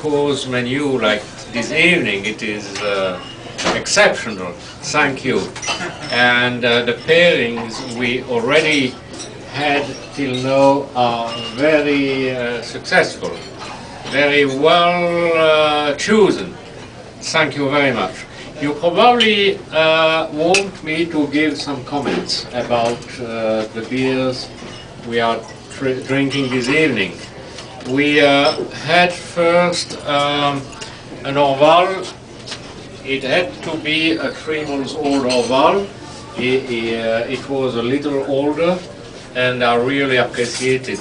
course menu like this evening. It is exceptional. Thank you. And the pairings we already had till now are very successful, very well chosen. Thank you very much. You probably want me to give some comments about the beers we are drinking this evening. We had first an Orval. It had to be a 3 months old Orval. It was a little older, and I really appreciated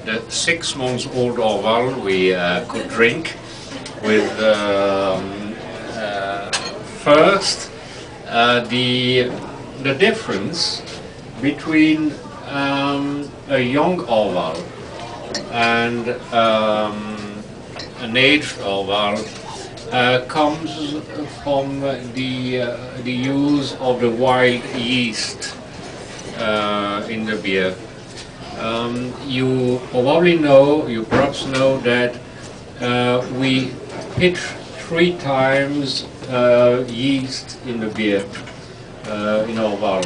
the 6 months old Orval we could drink with first the difference between a young Orval and an aged Orval comes from the use of the wild yeast in the beer. You perhaps know that we pitch 3 times yeast in the beer in Orval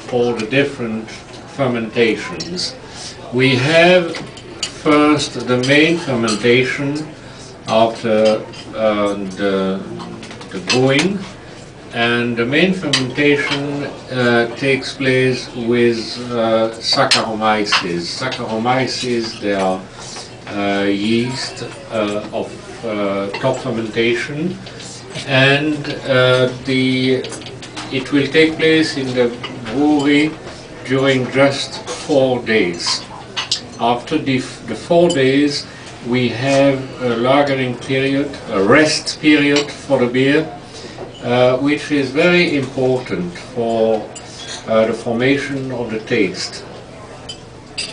for the different fermentations. We have first the main fermentation after the brewing, and the main fermentation takes place with Saccharomyces. Saccharomyces, they are yeast of top fermentation, and it will take place in the brewery during just 4 days. After the 4 days, we have a lagering period, a rest period for the beer, which is very important for the formation of the taste.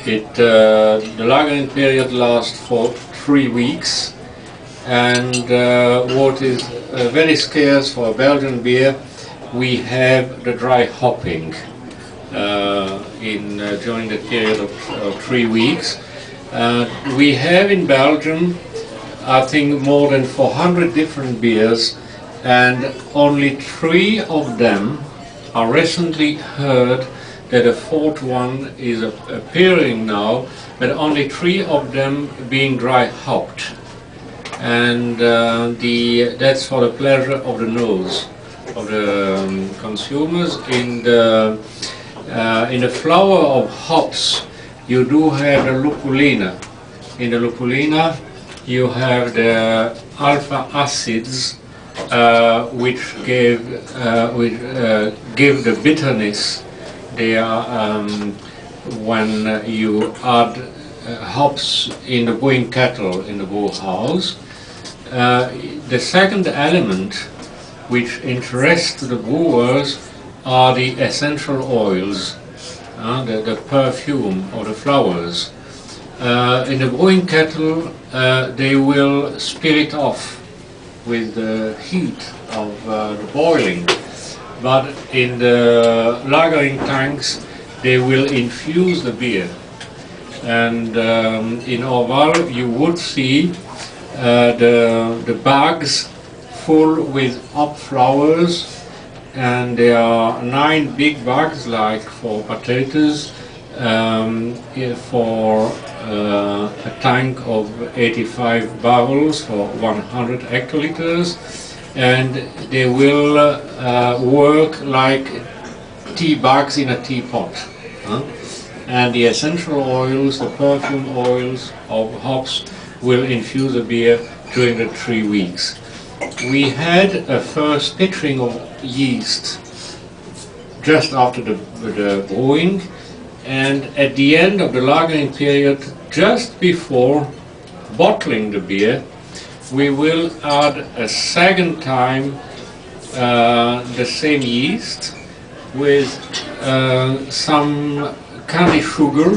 The lagering period lasts for 3 weeks, and what is very scarce for a Belgian beer, we have the dry hopping during the period of 3 weeks. We have in Belgium, I think, more than 400 different beers, and only 3 of them are recently heard that a 4th one is appearing now, but only 3 of them being dry hopped. And that's for the pleasure of the nose of the consumers. In the flower of hops, you do have the lupulina. In the lupulina, you have the alpha acids, which give the bitterness. They are when you add hops in the brewing kettle in the brew house. The second element which interests the brewers are the essential oils, the perfume or the flowers. In the brewing kettle, they will spirit off with the heat of the boiling, but in the lagering tanks, they will infuse the beer. And in Orval, you would see the bags full with hop flowers, and there are 9 big bags, like for potatoes, for a tank of 85 barrels for 100 hectoliters, and they will work like tea bags in a teapot. And the essential oils, the perfume oils of hops will infuse the beer during the 3 weeks. We had a first pitching of yeast just after the brewing, and at the end of the lagering period, just before bottling the beer, we will add a second time the same yeast with some candy sugar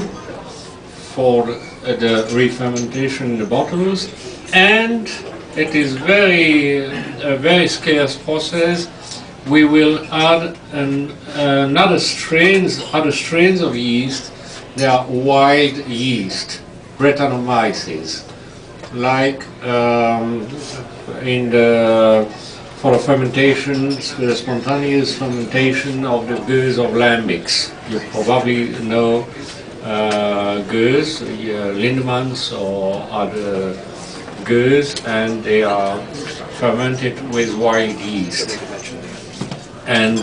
for the re-fermentation in the bottles, and it is a very scarce process. We will add other strains of yeast. They are wild yeast, Brettanomyces, like in the for fermentation, the spontaneous fermentation of the gueuze of lambics. You probably know gueuze, Lindemans or other gueuze, and they are fermented with wild yeast. And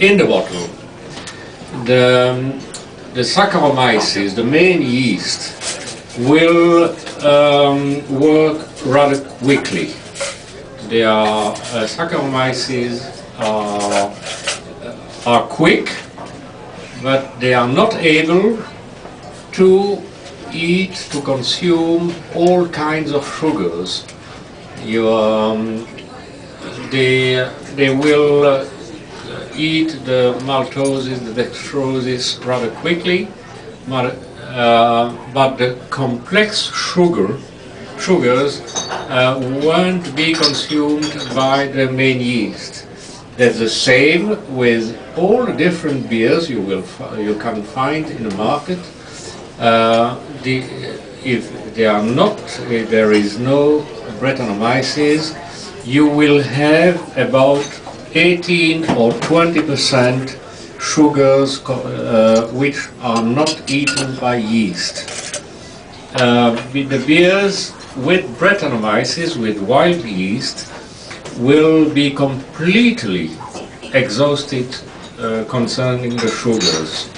in the bottle, the Saccharomyces, the main yeast, will work rather quickly. They are Saccharomyces are quick, but they are not able to eat, to consume all kinds of sugars. They will eat the maltoses, the dextroses rather quickly, but the complex sugars won't be consumed by the main yeast. That's the same with all the different beers you can find in the market. If there is no Brettanomyces, you will have about 18 or 20% sugars which are not eaten by yeast. The beers with Brettanomyces, with wild yeast, will be completely exhausted concerning the sugars.